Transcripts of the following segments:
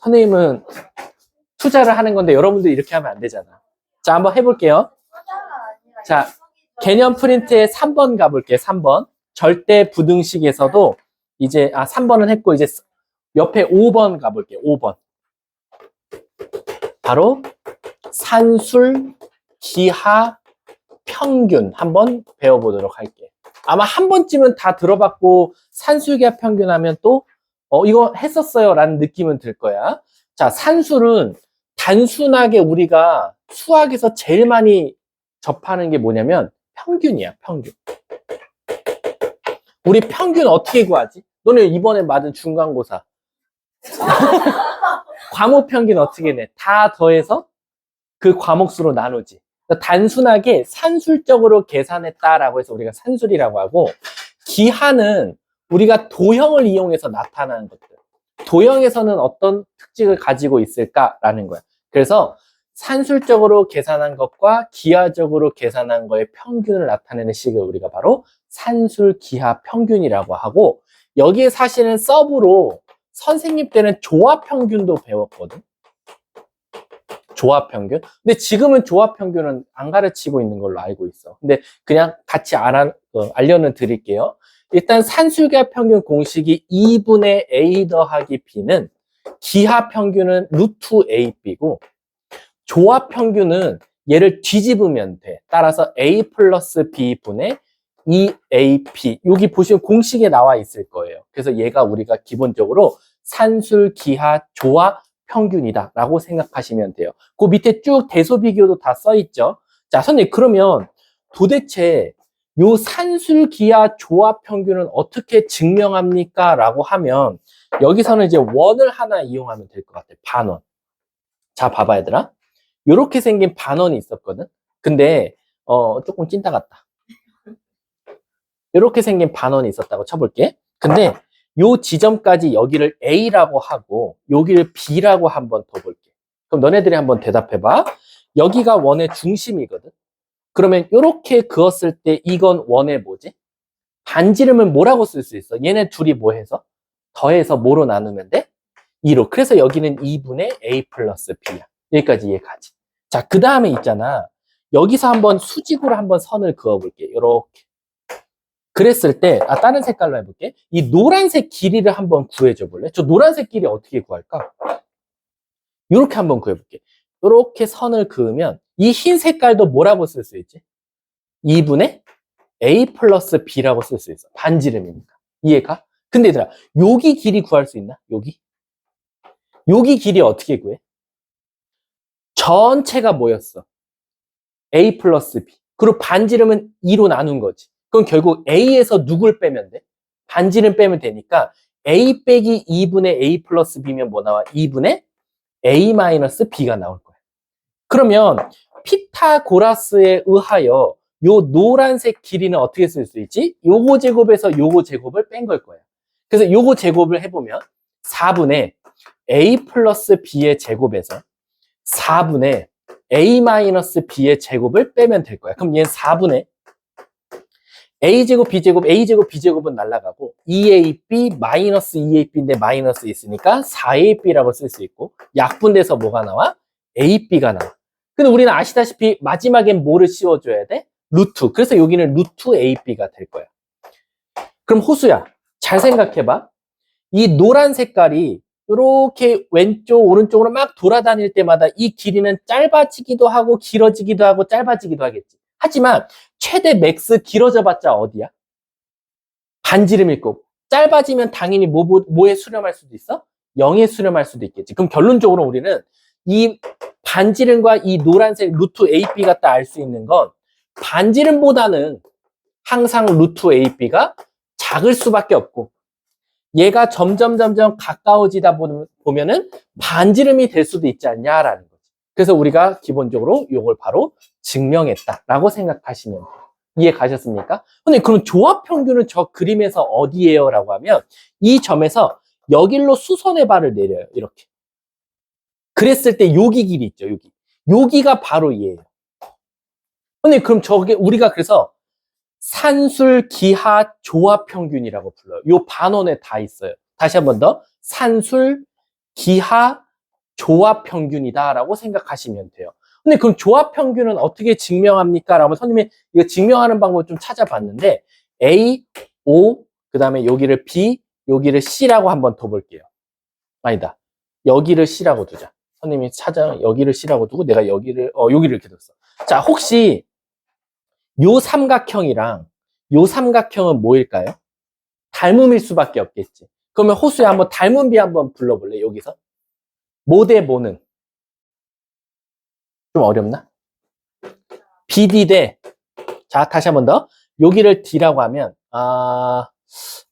선생님은 투자를 하는 건데 여러분들 이렇게 하면 안 되잖아. 자, 한번 해볼게요. 자, 개념 프린트에 3번 가볼게요. 3번. 절대 부등식에서도 이제 3번은 했고 이제 옆에 5번 가볼게요. 5번. 바로 산술, 기하, 평균 한번 배워보도록 할게요. 아마 한 번쯤은 다 들어봤고 산술, 기하, 평균 하면 또 이거 했었어요 라는 느낌은 들 거야. 자, 산술은 단순하게 우리가 수학에서 제일 많이 접하는 게 뭐냐면 평균이야, 평균. 우리 평균 어떻게 구하지? 너네 이번에 맞은 중간고사 과목 평균 어떻게 내? 다 더해서 그 과목 수로 나누지. 그러니까 단순하게 산술적으로 계산했다라고 해서 우리가 산술이라고 하고, 기하는 우리가 도형을 이용해서 나타나는 것들. 도형에서는 어떤 특징을 가지고 있을까라는 거야. 그래서 산술적으로 계산한 것과 기하적으로 계산한 거의 평균을 나타내는 식을 우리가 바로 산술, 기하, 평균이라고 하고, 여기에 사실은 서브로 선생님 때는 조합평균도 배웠거든. 조합평균. 근데 지금은 조합평균은 안 가르치고 있는 걸로 알고 있어. 근데 그냥 같이 알려는 드릴게요. 일단 산술기하평균 공식이 2분의 A 더하기 B는 기하평균은 루트 AB고, 조합평균은 얘를 뒤집으면 돼. 따라서 A 플러스 B분의 2AP. 여기 보시면 공식에 나와 있을 거예요. 그래서 얘가 우리가 기본적으로 산술, 기하, 조합, 평균이다 라고 생각하시면 돼요. 그 밑에 쭉 대소비교도 다 써 있죠. 자, 선생님, 그러면 도대체 요 산술, 기하, 조합, 평균은 어떻게 증명합니까? 라고 하면 여기서는 이제 원을 하나 이용하면 될 것 같아요. 반원. 자, 봐봐 얘들아. 요렇게 생긴 반원이 있었거든. 근데 조금 찐따 같다. 요렇게 생긴 반원이 있었다고 쳐볼게. 근데 요 지점까지 여기를 A라고 하고 여기를 B라고 한번 더 볼게. 그럼 너네들이 한번 대답해봐. 여기가 원의 중심이거든. 그러면 요렇게 그었을 때 이건 원의 뭐지? 반지름은 뭐라고 쓸 수 있어? 얘네 둘이 뭐 해서? 더해서 뭐로 나누면 돼? 2로. 그래서 여기는 2분의 A 플러스 B야. 여기까지 이해가지. 자, 그 다음에 있잖아. 여기서 한번 수직으로 한번 선을 그어볼게. 요렇게. 그랬을 때, 다른 색깔로 해볼게. 이 노란색 길이를 한번 구해줘 볼래? 저 노란색 길이 어떻게 구할까? 이렇게 한번 구해볼게. 이렇게 선을 그으면 이 흰 색깔도 뭐라고 쓸 수 있지? 2분의 A 플러스 B라고 쓸 수 있어. 반지름이니까. 이해가? 근데 얘들아, 여기 길이 구할 수 있나? 여기? 여기 길이 어떻게 구해? 전체가 뭐였어? A 플러스 B. 그리고 반지름은 2로 나눈 거지. 그럼 결국 A에서 누굴 빼면 돼? 반지름 빼면 되니까 A 빼기 2분의 A 플러스 B면 뭐 나와? 2분의 A 마이너스 B가 나올 거야. 그러면 피타고라스에 의하여 요 노란색 길이는 어떻게 쓸 수 있지? 요거 제곱에서 요거 제곱을 뺀 걸 거야. 그래서 요거 제곱을 해보면 4분의 A 플러스 B의 제곱에서 4분의 A 마이너스 B의 제곱을 빼면 될 거야. 그럼 얘는 4분의 A제곱, B제곱, A제곱, B제곱은 날아가고 2AB 마이너스 2AB인데 마이너스 있으니까 4AB라고 쓸 수 있고 약분돼서 뭐가 나와? AB가 나와. 근데 우리는 아시다시피 마지막엔 뭐를 씌워줘야 돼? 루트. 그래서 여기는 루트 AB가 될 거야. 그럼 호수야, 잘 생각해봐. 이 노란 색깔이 이렇게 왼쪽, 오른쪽으로 막 돌아다닐 때마다 이 길이는 짧아지기도 하고 길어지기도 하고 짧아지기도 하겠지. 하지만 최대 맥스 길어져봤자 어디야? 반지름일 거고. 짧아지면 당연히 뭐에 수렴할 수도 있어? 0에 수렴할 수도 있겠지. 그럼 결론적으로 우리는 이 반지름과 이 노란색 루트 AB 갖다 알 수 있는 건 반지름보다는 항상 루트 AB가 작을 수밖에 없고 얘가 점점 가까워지다 보면은 반지름이 될 수도 있지 않냐라는 거지. 그래서 우리가 기본적으로 이걸 바로 증명했다라고 생각하시면 돼요. 이해 가셨습니까? 근데 그럼 조합평균은 저 그림에서 어디예요? 라고 하면 이 점에서 여길로 수선의 발을 내려요. 이렇게. 그랬을 때 여기 길이 있죠. 여기가 바로 얘예요. 근데 그럼 저게 우리가 그래서 산술, 기하, 조합평균이라고 불러요. 요 반원에 다 있어요. 다시 한 번 더. 산술, 기하, 조합평균이다라고 생각하시면 돼요. 근데 그럼 조합평균은 어떻게 증명합니까? 라고 선생님이 이거 증명하는 방법을 좀 찾아봤는데 A, O, 그 다음에 여기를 B, 여기를 C라고 한번 둬볼게요. 아니다. 여기를 C라고 두자. 선생님이 여기를 C라고 두고 내가 여기를 이렇게 뒀어. 자, 혹시 요 삼각형이랑 요 삼각형은 뭐일까요? 닮음일 수밖에 없겠지. 그러면 호수야 한번 닮은 비 한번 불러볼래? 여기서 모 대 모는 좀 어렵나? BD 대, 자 다시 한번 더 여기를 D라고 하면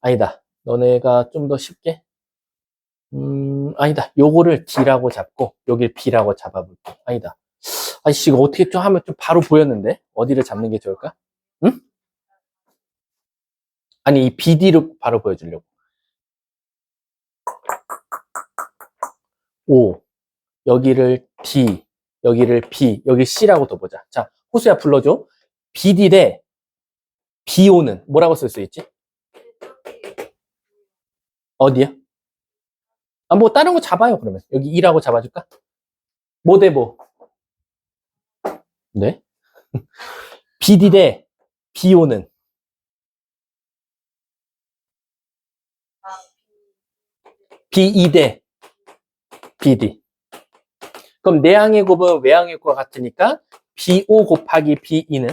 아니다. 너네가 좀 더 쉽게 아니다. 요거를 D라고 잡고 여기를 B라고 잡아볼게. 아니다. 아이씨, 이거 어떻게 좀 하면 좀 바로 보였는데 어디를 잡는 게 좋을까? 응? 아니 이 BD로 바로 보여주려고. O, 여기를 D, 여기를 B, 여기 C라고 둬보자. 자, 호수야 불러줘. BD 대 BO는 뭐라고 쓸 수 있지? 어디야? 뭐 다른 거 잡아요 그러면. 여기 2라고 잡아줄까? 뭐 대 뭐? 네? BD 대 BO는 BE 대 BD. 그럼 내항의 곱은 외항의 곱과 같으니까 BO 곱하기 BE는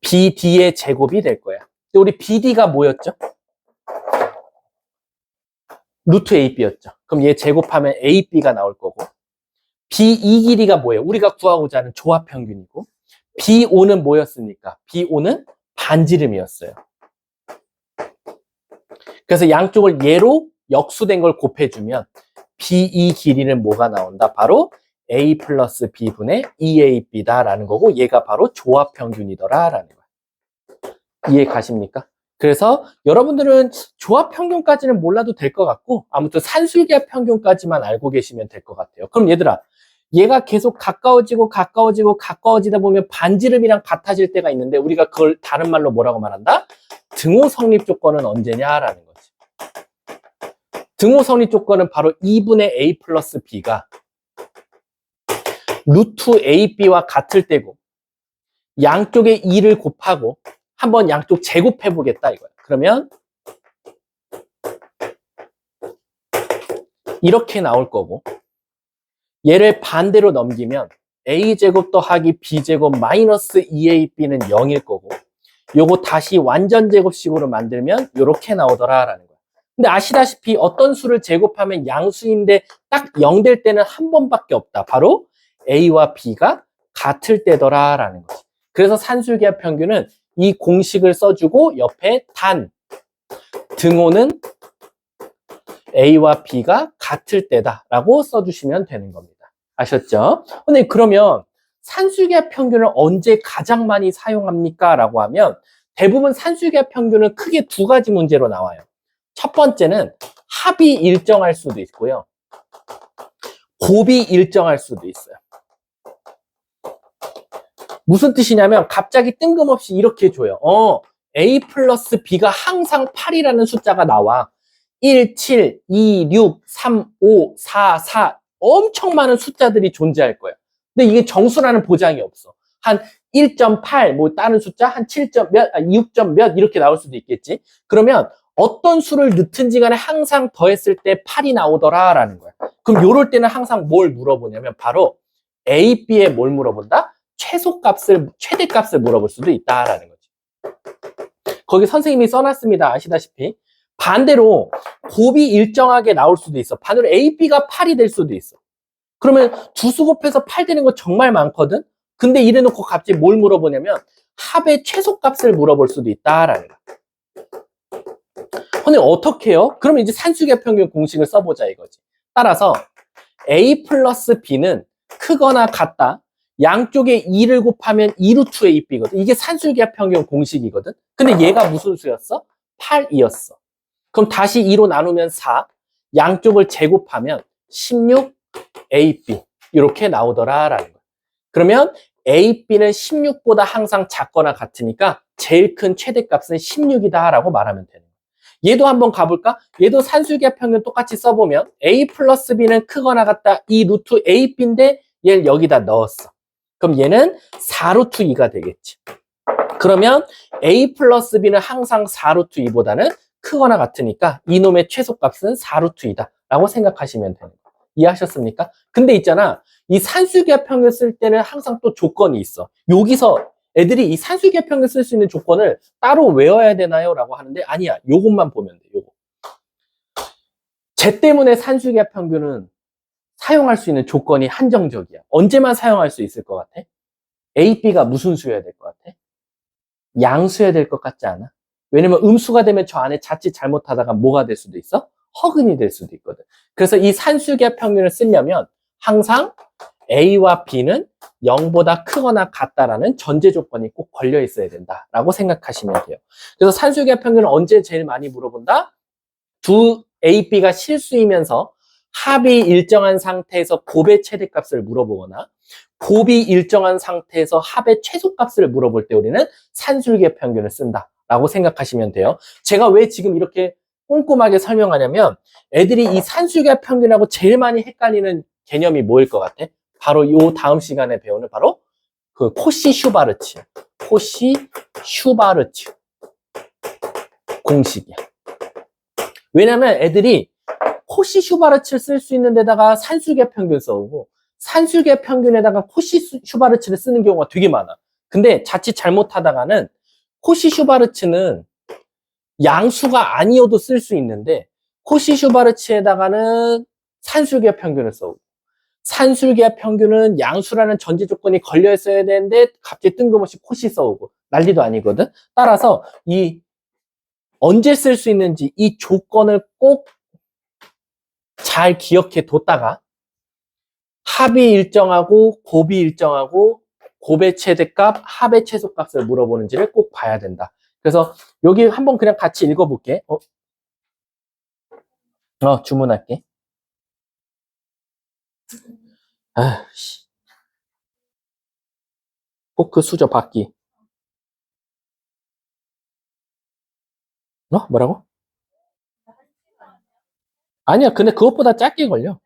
BD의 제곱이 될 거야. 근데 우리 BD가 뭐였죠? 루트 AB였죠. 그럼 얘 제곱하면 AB가 나올 거고 BE 길이가 뭐예요? 우리가 구하고자 하는 조합평균이고 BO는 뭐였습니까? BO는 반지름이었어요. 그래서 양쪽을 얘로 역수된 걸 곱해주면 BE 길이는 뭐가 나온다? 바로 A 플러스 B분의 EAB다라는 거고 얘가 바로 조합평균이더라라는 거야. 이해 가십니까? 그래서 여러분들은 조합평균까지는 몰라도 될 것 같고 아무튼 산술기하 평균까지만 알고 계시면 될 것 같아요. 그럼 얘들아, 얘가 계속 가까워지다 보면 반지름이랑 같아질 때가 있는데 우리가 그걸 다른 말로 뭐라고 말한다? 등호 성립 조건은 언제냐라는 거지. 등호 성립 조건은 바로 2분의 A 플러스 B가 루트 AB와 같을 때고 양쪽에 2를 곱하고 한번 양쪽 제곱해 보겠다 이거야. 그러면 이렇게 나올 거고 얘를 반대로 넘기면 A제곱 더하기 B제곱 마이너스 2AB는 0일 거고 요거 다시 완전 제곱식으로 만들면 이렇게 나오더라라는 거야. 근데 아시다시피 어떤 수를 제곱하면 양수인데 딱 0 될 때는 한 번밖에 없다. 바로 A와 B가 같을 때더라라는 거지. 그래서 산술기하 평균은 이 공식을 써주고 옆에 단, 등호는 A와 B가 같을 때다라고 써주시면 되는 겁니다. 아셨죠? 근데 그러면 산술기하 평균을 언제 가장 많이 사용합니까? 라고 하면 대부분 산술기하 평균은 크게 두 가지 문제로 나와요. 첫 번째는 합이 일정할 수도 있고요. 곱이 일정할 수도 있어요. 무슨 뜻이냐면 갑자기 뜬금없이 이렇게 줘요. A 플러스 B가 항상 8이라는 숫자가 나와. 1, 7, 2, 6, 3, 5, 4, 4 엄청 많은 숫자들이 존재할 거예요. 근데 이게 정수라는 보장이 없어. 한 1.8, 뭐 다른 숫자 한 7점 몇, 6점 몇 이렇게 나올 수도 있겠지. 그러면 어떤 수를 넣든지 간에 항상 더했을 때 8이 나오더라라는 거야. 그럼 요럴 때는 항상 뭘 물어보냐면 바로 A, B에 뭘 물어본다? 최대값을 물어볼 수도 있다라는 거지. 거기 선생님이 써놨습니다. 아시다시피. 반대로 곱이 일정하게 나올 수도 있어. 반대로 A, B가 8이 될 수도 있어. 그러면 두 수 곱해서 8 되는 거 정말 많거든? 근데 이래놓고 갑자기 뭘 물어보냐면 합의 최소값을 물어볼 수도 있다라는 거야. 근데 어떻게 해요? 그러면 이제 산술기하 평균 공식을 써보자 이거지. 따라서 A 플러스 B는 크거나 같다. 양쪽에 2를 곱하면 2루트 AB거든. 이게 산술기하 평균 공식이거든. 근데 얘가 무슨 수였어? 8이었어. 그럼 다시 2로 나누면 4. 양쪽을 제곱하면 16 AB. 이렇게 나오더라라는 거야. 그러면 AB는 16보다 항상 작거나 같으니까 제일 큰 최대값은 16이다 라고 말하면 되는 거야. 얘도 한번 가볼까? 얘도 산술기하 평균 똑같이 써보면 A 플러스 B는 크거나 같다. 이 루트 AB인데 얘를 여기다 넣었어. 그럼 얘는 4루트 2가 되겠지. 그러면 A 플러스 B는 항상 4루트 2보다는 크거나 같으니까 이놈의 최소값은 4루트 2다 라고 생각하시면 되는 거예요. 이해하셨습니까? 근데 있잖아, 이 산술기하 평균 쓸 때는 항상 또 조건이 있어. 여기서 애들이 이 산술기하 평균 쓸 수 있는 조건을 따로 외워야 되나요? 라고 하는데 아니야. 요것만 보면 돼. 요거. 쟤 때문에 산술기하 평균은 사용할 수 있는 조건이 한정적이야. 언제만 사용할 수 있을 것 같아? A, B가 무슨 수여야 될 것 같아? 양수여야 될 것 같지 않아? 왜냐면 음수가 되면 저 안에 자칫 잘못하다가 뭐가 될 수도 있어? 허근이 될 수도 있거든. 그래서 이 산술기하 평균을 쓰려면 항상 A와 B는 0보다 크거나 같다라는 전제 조건이 꼭 걸려 있어야 된다라고 생각하시면 돼요. 그래서 산술기하 평균은 언제 제일 많이 물어본다? 두 A, B가 실수이면서 합이 일정한 상태에서 곱의 최대값을 물어보거나 곱이 일정한 상태에서 합의 최소값을 물어볼 때 우리는 산술기하 평균을 쓴다라고 생각하시면 돼요. 제가 왜 지금 이렇게 꼼꼼하게 설명하냐면 애들이 이 산술기하 평균하고 제일 많이 헷갈리는 개념이 뭐일 것 같아? 바로 이 다음 시간에 배우는 바로 그 코시-슈바르츠 공식이야. 왜냐면 애들이 코시-슈바르츠를 쓸 수 있는 데다가 산술기하 평균 써오고 산술기하 평균에다가 코시-슈바르츠를 쓰는 경우가 되게 많아. 근데 자칫 잘못하다가는 코시-슈바르츠는 양수가 아니어도 쓸 수 있는데 코시-슈바르츠에다가는 산술기하 평균을 써오고 산술기하 평균은 양수라는 전제 조건이 걸려 있어야 되는데 갑자기 뜬금없이 코시 써오고 난리도 아니거든. 따라서 이 언제 쓸 수 있는지 이 조건을 꼭 잘 기억해 뒀다가 합이 일정하고 곱이 일정하고 곱의 최대값, 합의 최소값을 물어보는지를 꼭 봐야 된다. 그래서 여기 한번 그냥 같이 읽어볼게. 주문할게. 아씨. 포크 수저 받기. 뭐라고? 아니야, 근데 그것보다 짧게 걸려.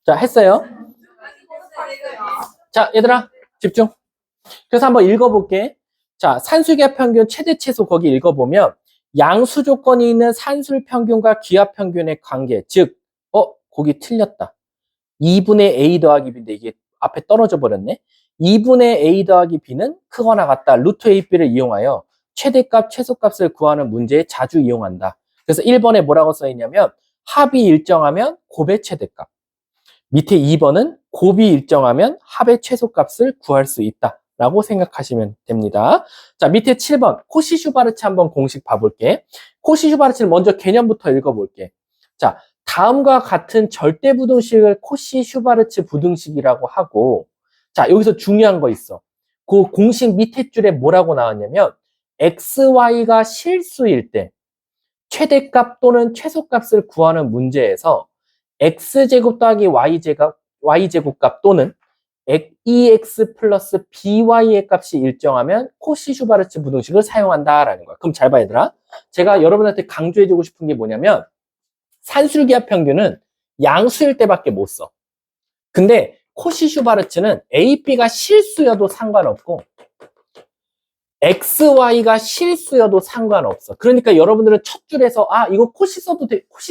자, 했어요. 자, 얘들아, 집중. 그래서 한번 읽어볼게. 자, 산술기하 평균 최대 최소 거기 읽어보면 양수 조건이 있는 산술 평균과 기하 평균의 관계, 즉, 거기 틀렸다. 2분의 A 더하기 B인데 이게 앞에 떨어져 버렸네. 2분의 A 더하기 B는 크거나 같다. 루트 AB를 이용하여 최대값, 최소값을 구하는 문제에 자주 이용한다. 그래서 1번에 뭐라고 써있냐면 합이 일정하면 곱의 최대값. 밑에 2번은 곱이 일정하면 합의 최소값을 구할 수 있다. 라고 생각하시면 됩니다. 자, 밑에 7번 코시-슈바르츠 한번 공식 봐볼게. 코시-슈바르츠는 먼저 개념부터 읽어볼게. 자, 다음과 같은 절대부등식을 코시-슈바르츠 부등식이라고 하고, 자, 여기서 중요한 거 있어. 그 공식 밑에 줄에 뭐라고 나왔냐면 xy가 실수일 때 최대값 또는 최소값을 구하는 문제에서 x제곱 더하기 y제곱값 또는 ex 플러스 by의 값이 일정하면 코시-슈바르츠 부등식을 사용한다라는 거야. 그럼 잘 봐, 얘들아. 제가 여러분한테 강조해주고 싶은 게 뭐냐면 산술기하 평균은 양수일 때밖에 못 써. 근데 코시-슈바르츠는 A, B가 실수여도 상관없고 XY가 실수여도 상관없어. 그러니까 여러분들은 첫 줄에서 이거 코시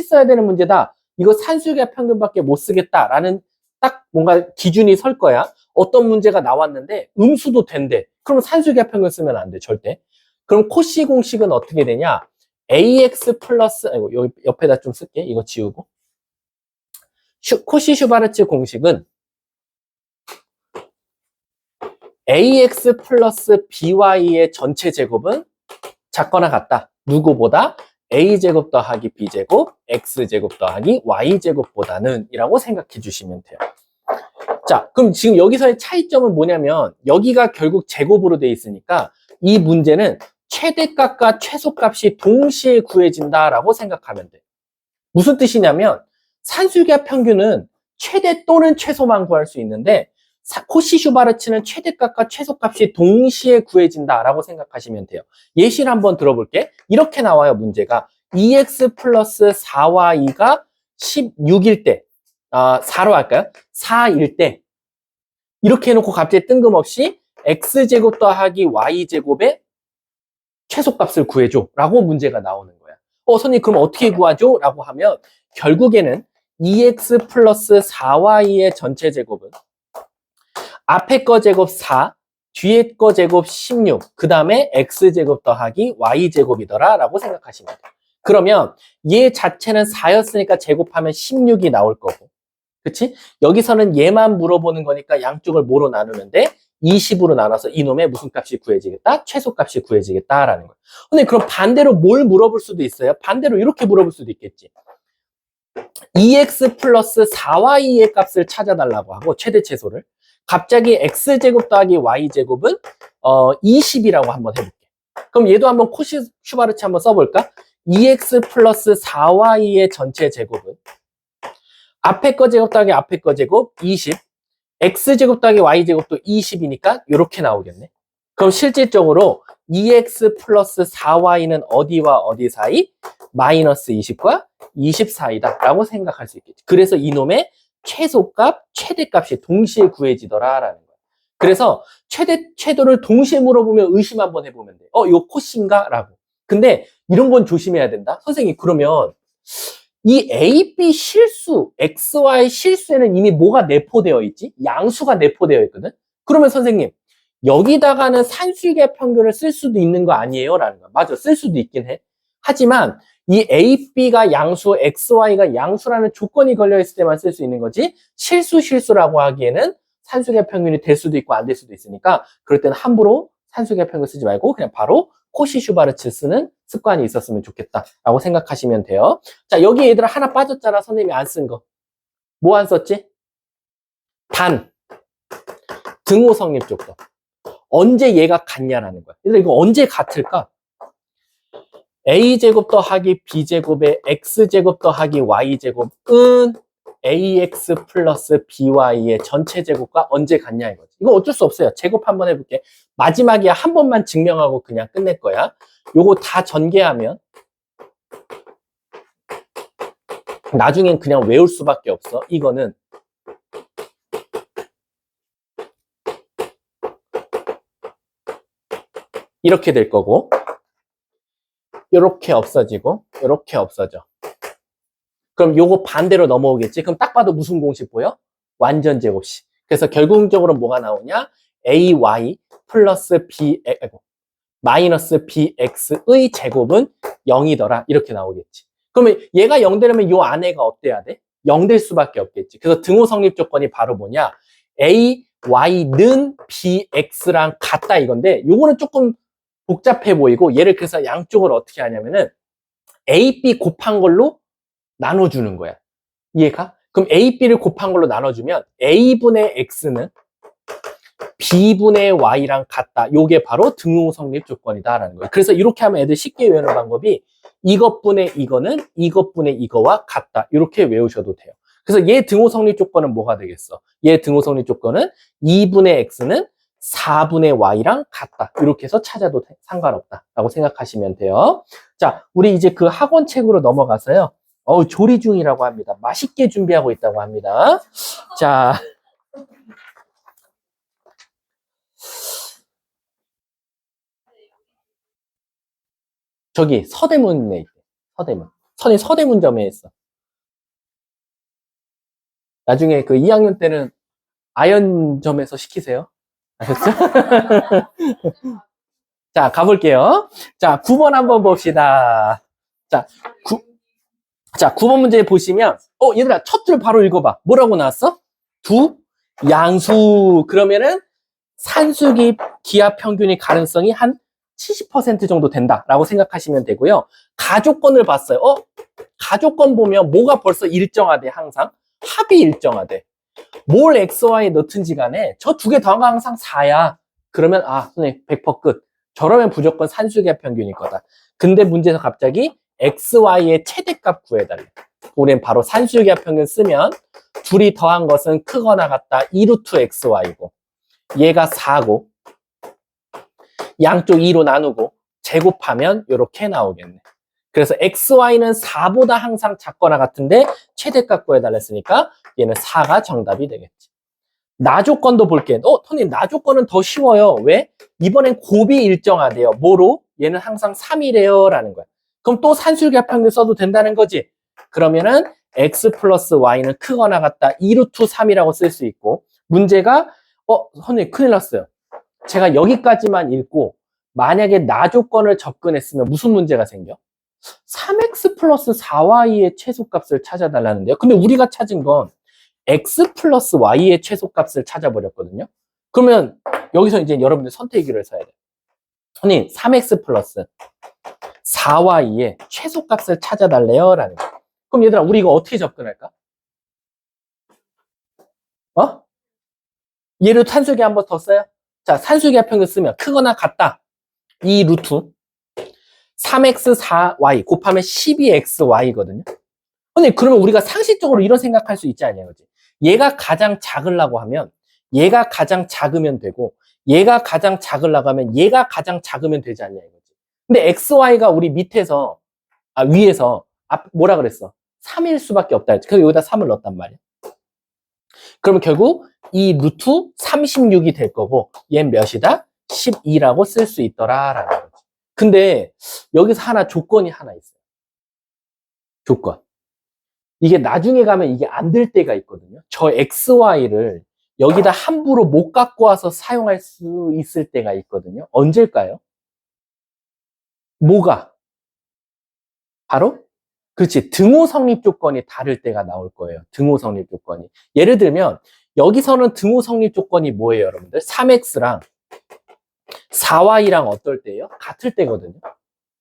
써야 되는 문제다. 이거 산술기하 평균밖에 못 쓰겠다라는 딱 뭔가 기준이 설 거야. 어떤 문제가 나왔는데 음수도 된대. 그럼 산술기하 평균 쓰면 안 돼, 절대. 그럼 코시 공식은 어떻게 되냐? AX 플러스, 여기 옆에다 좀 쓸게. 이거 지우고. 코시-슈바르츠 공식은 AX 플러스 BY의 전체 제곱은 작거나 같다. 누구보다? A제곱 더하기 B제곱, X제곱 더하기 Y제곱보다는 이라고 생각해 주시면 돼요. 자, 그럼 지금 여기서의 차이점은 뭐냐면 여기가 결국 제곱으로 돼 있으니까 이 문제는 최대값과 최소값이 동시에 구해진다라고 생각하면 돼. 무슨 뜻이냐면 산술기하 평균은 최대 또는 최소만 구할 수 있는데 코시-슈바르츠는 최대값과 최소값이 동시에 구해진다라고 생각하시면 돼요. 예시를 한번 들어볼게. 이렇게 나와요, 문제가. 2x 플러스 4y가 16일 때, 4로 할까요? 4일 때 이렇게 해놓고 갑자기 뜬금없이 x제곱 더하기 y제곱의 최소값을 구해줘 라고 문제가 나오는 거야. 선생님 그럼 어떻게 구하죠? 라고 하면 결국에는 2x 플러스 4y의 전체 제곱은 앞에 거 제곱 4, 뒤에 거 제곱 16, 그 다음에 x제곱 더하기 y제곱이더라 라고 생각하시면 돼요. 그러면 얘 자체는 4였으니까 제곱하면 16이 나올 거고, 그치? 여기서는 얘만 물어보는 거니까 양쪽을 뭐로 나누면 돼? 20으로 나눠서 이놈의 무슨 값이 구해지겠다? 최소값이 구해지겠다라는 거예요. 근데 그럼 반대로 뭘 물어볼 수도 있어요? 반대로 이렇게 물어볼 수도 있겠지. 2x 플러스 4y의 값을 찾아달라고 하고 최대 최소를 갑자기 x제곱 더하기 y제곱은 20이라고 한번 해볼게. 그럼 얘도 한번 코시-슈바르츠 한번 써볼까? 2x 플러스 4y의 전체 제곱은 앞에 거 제곱 더하기 앞에 거 제곱 20, x제곱 더하기 y제곱도 20이니까 이렇게 나오겠네. 그럼 실질적으로 2x 플러스 4y는 어디와 어디 사이? 마이너스 20과 20 사이다 라고 생각할 수 있겠지. 그래서 이놈의 최소값, 최대값이 동시에 구해지더라라는 거야. 그래서 최도를 동시에 물어보면 의심 한번 해보면 돼. 이거 코시인가? 라고. 근데 이런 건 조심해야 된다. 선생님 그러면 이 A, B 실수, X, Y 실수에는 이미 뭐가 내포되어 있지? 양수가 내포되어 있거든? 그러면 선생님, 여기다가는 산수의 평균을 쓸 수도 있는 거 아니에요? 라는 거야. 맞아, 쓸 수도 있긴 해. 하지만 이 A, B가 양수, X, Y가 양수라는 조건이 걸려있을 때만 쓸 수 있는 거지, 실수라고 하기에는 산수의 평균이 될 수도 있고 안 될 수도 있으니까 그럴 때는 함부로 산수의 평균 쓰지 말고 그냥 바로 코시-슈바르츠 쓰는 습관이 있었으면 좋겠다라고 생각하시면 돼요. 자, 여기 얘들아 하나 빠졌잖아. 선생님이 안 쓴 거. 뭐 안 썼지? 단. 등호 성립 조건. 언제 얘가 같냐라는 거야. 얘들아 이거 언제 같을까? a제곱 더하기 b제곱의 x제곱 더하기 y제곱은 ax 플러스 by의 전체 제곱과 언제 같냐 이거지. 이거 어쩔 수 없어요. 제곱 한번 해볼게. 마지막이야. 한 번만 증명하고 그냥 끝낼 거야. 요거 다 전개하면 나중엔 그냥 외울 수밖에 없어. 이거는 이렇게 될 거고 이렇게 없어지고 이렇게 없어져. 그럼 요거 반대로 넘어오겠지. 그럼 딱 봐도 무슨 공식 보여? 완전 제곱식. 그래서 결국적으로 뭐가 나오냐? ay 플러스 b 마이너스 bx의 제곱은 0이더라. 이렇게 나오겠지. 그러면 얘가 0 되려면 요 안에가 어때야 돼? 0 될 수밖에 없겠지. 그래서 등호 성립 조건이 바로 뭐냐? ay는 bx랑 같다 이건데 요거는 조금 복잡해 보이고 얘를 그래서 양쪽을 어떻게 하냐면은 a, b 곱한 걸로 나눠주는 거야. 이해가? 그럼 a, b를 곱한 걸로 나눠주면 a분의 x는 b분의 y랑 같다. 요게 바로 등호 성립 조건이다라는 거예요. 그래서 이렇게 하면 애들 쉽게 외우는 방법이 이것분의 이거는 이것분의 이거와 같다. 이렇게 외우셔도 돼요. 그래서 얘 등호 성립 조건은 뭐가 되겠어? 얘 등호 성립 조건은 2분의 x는 4분의 y랑 같다. 이렇게 해서 찾아도 상관없다라고 생각하시면 돼요. 자, 우리 이제 그 학원 책으로 넘어가서요. 조리 중이라고 합니다. 맛있게 준비하고 있다고 합니다. 자. 저기 서대문에 있대. 서대문. 선이 서대문점에 있어. 나중에 그 2학년 때는 아현점에서 시키세요. 아셨죠? 자, 가볼게요. 자, 9번 한번 봅시다. 자, 9번 문제 보시면, 얘들아, 첫 줄 바로 읽어봐. 뭐라고 나왔어? 두 양수. 그러면은 산수기 기하 평균이 가능성이 한 70% 정도 된다라고 생각하시면 되고요. 가족권을 봤어요. 가족권 보면 뭐가 벌써 일정하대, 항상. 합이 일정하대. 뭘 XY 넣든지 간에 저 두 개 더한 거 항상 4야. 그러면, 선생님, 100% 끝. 저러면 무조건 산수기하 평균일 거다. 근데 문제에서 갑자기 XY의 최대값 구해달래. 우리는 바로 산술기하 평균 쓰면 둘이 더한 것은 크거나 같다 2루트 xy고 얘가 4고 양쪽 2로 나누고 제곱하면 이렇게 나오겠네. 그래서 xy는 4보다 항상 작거나 같은데 최대값 구해달라 했으니까 얘는 4가 정답이 되겠지. 나 조건도 볼게. 토님 나 조건은 더 쉬워요. 왜? 이번엔 곱이 일정하대요. 뭐로? 얘는 항상 3이래요 라는 거야. 그럼 또 산술기하 평균 써도 된다는 거지. 그러면은 x 플러스 y는 크거나 같다 2루트 3이라고 쓸 수 있고 문제가 선생님 큰일 났어요. 제가 여기까지만 읽고 만약에 나 조건을 접근했으면 무슨 문제가 생겨? 3x 플러스 4y의 최소값을 찾아달라는데요. 근데 우리가 찾은 건 x 플러스 y의 최소값을 찾아버렸거든요. 그러면 여기서 이제 여러분들 선택기를 써야 돼요. 선생님 3x 플러스 4y의 최소값을 찾아달래요 라는 거예요. 그럼 얘들아 우리 이거 어떻게 접근할까? 얘를 산술기 한 번 더 써요. 자, 산술기하 평균 쓰면 크거나 같다 2 루트 3x 4y 곱하면 12xy거든요. 근데 그러면 우리가 상식적으로 이런 생각할 수 있지 않냐 그지? 얘가 가장 작으려고 하면 얘가 가장 작으면 되고 얘가 가장 작으려고 하면 얘가 가장 작으면 되지 않냐 이거지. 근데 xy가 우리 밑에서 위에서 뭐라 그랬어? 3일 수밖에 없다 했지. 그래서 여기다 3을 넣었단 말이야. 그러면 결국 이 루트 36이 될 거고 얘는 몇이다? 12라고 쓸 수 있더라라는 거지. 근데 여기서 조건이 하나 있어요. 조건. 이게 나중에 가면 이게 안 될 때가 있거든요. 저 XY를 여기다 함부로 못 갖고 와서 사용할 수 있을 때가 있거든요. 언제일까요? 뭐가? 바로? 그렇지. 등호 성립 조건이 다를 때가 나올 거예요. 등호 성립 조건이. 예를 들면 여기서는 등호 성립 조건이 뭐예요, 여러분들? 3X랑 4Y랑 어떨 때예요? 같을 때거든요.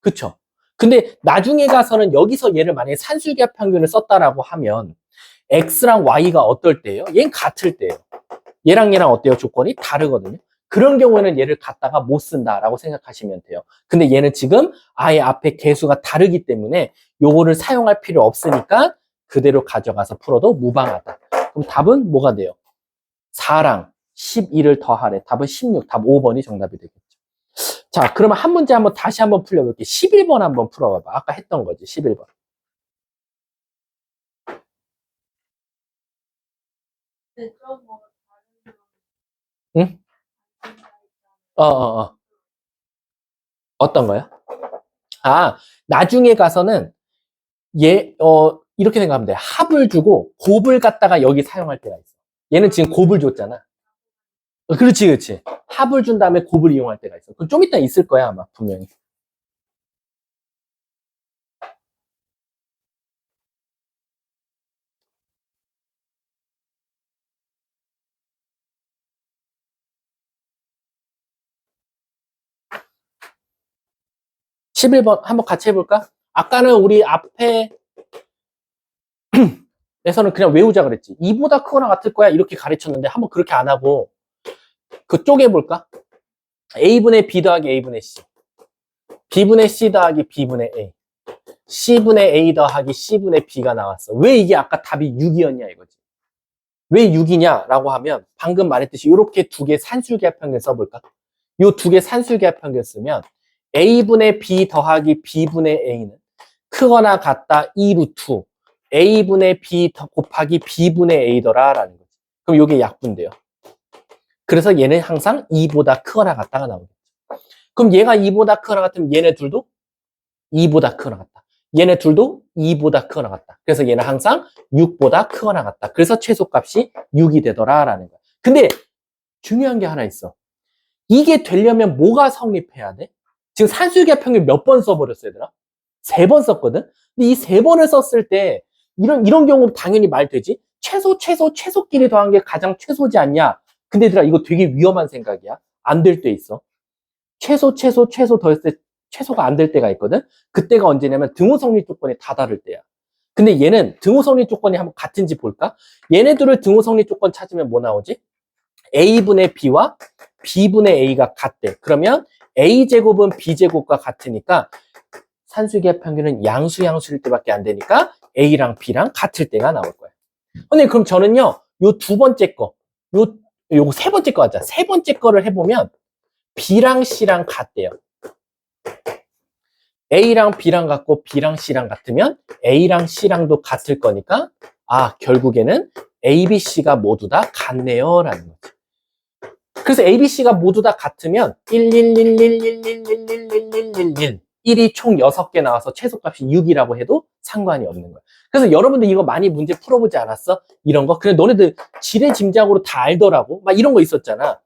그쵸? 근데 나중에 가서는 여기서 얘를 만약에 산술기하 평균을 썼다라고 하면 X랑 Y가 어떨 때예요? 얘는 같을 때예요. 얘랑 어때요? 조건이 다르거든요. 그런 경우에는 얘를 갖다가 못 쓴다라고 생각하시면 돼요. 근데 얘는 지금 아예 앞에 개수가 다르기 때문에 요거를 사용할 필요 없으니까 그대로 가져가서 풀어도 무방하다. 그럼 답은 뭐가 돼요? 4랑 12를 더하래. 답은 16. 답 5번이 정답이 되겠죠. 자, 그러면 한 문제 다시 한번 풀려볼게요. 11번 한번 풀어봐봐. 아까 했던 거지, 11번. 응? 어떤 거요? 나중에 가서는 이렇게 생각하면 돼. 합을 주고 곱을 갖다가 여기 사용할 때가 있어. 얘는 지금 곱을 줬잖아. 그렇지, 그렇지. 합을 준 다음에 곱을 이용할 때가 있어. 그럼 좀 이따 있을 거야, 아마, 분명히. (11번) 한번 같이 해볼까? 아까는 우리 앞에 에서는 그냥 외우자 그랬지. 2보다 크거나 같을 거야 이렇게 가르쳤는데 한번 그렇게 안 하고 그쪽 해볼까? a분의 b 더하기 a분의 c, b분의 c 더하기 b분의 a, c분의 a 더하기 c분의 b가 나왔어. 왜 이게 아까 답이 6이었냐 이거지. 왜 6이냐 라고 하면 방금 말했듯이 이렇게 두 개 산술기하 평균 써볼까? 이 두 개 산술기하 평균 쓰면 a분의 b 더하기 b분의 a는 크거나 같다 2루트 a분의 b 곱하기 b분의 a더라 라는 거지. 그럼 이게 약분돼요. 그래서 얘는 항상 2보다 크거나 같다가 나오겠죠. 그럼 얘가 2보다 크거나 같으면 얘네 둘도 2보다 크거나 같다. 얘네 둘도 2보다 크거나 같다. 그래서 얘는 항상 6보다 크거나 같다. 그래서 최소값이 6이 되더라라는 거야. 근데 중요한 게 하나 있어. 이게 되려면 뭐가 성립해야 돼? 지금 산술기하 평균 몇 번 써버렸어, 얘들아? 3번 썼거든? 근데 이 3번을 썼을 때 이런 경우 당연히 말 되지? 최소끼리 더한 게 가장 최소지 않냐? 근데 얘들아 이거 되게 위험한 생각이야. 안 될 때 있어. 최소 더했을 때 최소가 안 될 때가 있거든? 그때가 언제냐면 등호 성립 조건이 다 다를 때야. 근데 얘는 등호 성립 조건이 한번 같은지 볼까? 얘네들을 등호 성립 조건 찾으면 뭐 나오지? a분의 b와 b분의 a가 같대. 그러면 a제곱은 b제곱과 같으니까 산술기하 평균은 양수일 때밖에 안 되니까 A랑 B랑 같을 때가 나올 거예요. 근데 그럼 저는요, 요 두 번째 거, 요거 세 번째 거 하자. 세 번째 거를 해보면 B랑 C랑 같대요. A랑 B랑 같고 B랑 C랑 같으면 A랑 C랑도 같을 거니까 결국에는 A, B, C가 모두 다 같네요 라는 거죠. 그래서 A, B, C가 모두 다 같으면 1, 1, 1, 1, 1, 1, 1, 1, 1, 1, 1, 1이 총 6개 나와서 최소값이 6이라고 해도 상관이 없는 거야. 그래서 여러분들 이거 많이 문제 풀어보지 않았어? 이런 거? 그래 너네들 지레짐작으로 다 알더라고. 막 이런 거 있었잖아.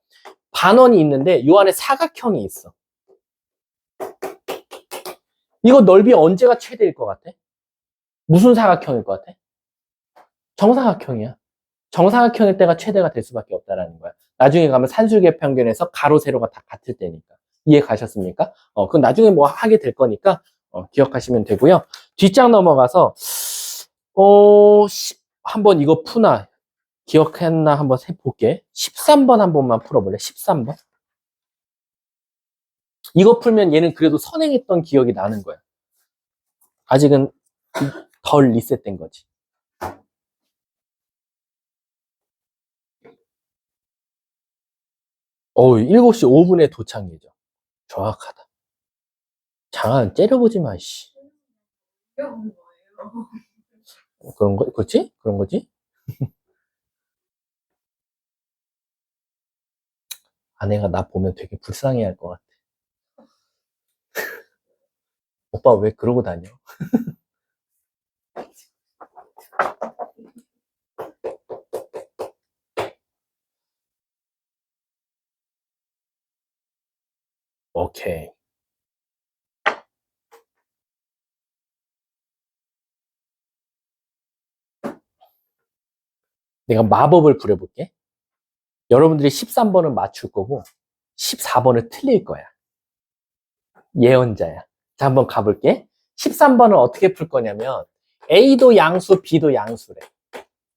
반원이 있는데 요 안에 사각형이 있어. 이거 넓이 언제가 최대일 것 같아? 무슨 사각형일 것 같아? 정사각형이야. 정사각형일 때가 최대가 될 수밖에 없다라는 거야. 나중에 가면 산술계 평균에서 가로, 세로가 다 같을 때니까. 이해 가셨습니까? 그건 나중에 뭐 하게 될 거니까, 기억하시면 되고요. 뒷장 넘어가서, 한번 이거 푸나, 기억했나 한번 해볼게. 13번 한 번만 풀어볼래? 13번. 이거 풀면 얘는 그래도 선행했던 기억이 나는 거야. 아직은 덜 리셋된 거지. 7시 5분에 도착 예정. 정확하다. 장안 째려보지 마, 씨. 그런 거, 그렇지? 그런 거지? 아내가 나 보면 되게 불쌍해 할 것 같아. 오빠 왜 그러고 다녀? 오케이. 내가 마법을 부려볼게. 여러분들이 13번을 맞출 거고, 14번을 틀릴 거야. 예언자야. 자, 한번 가볼게. 13번은 어떻게 풀 거냐면, A도 양수, B도 양수래.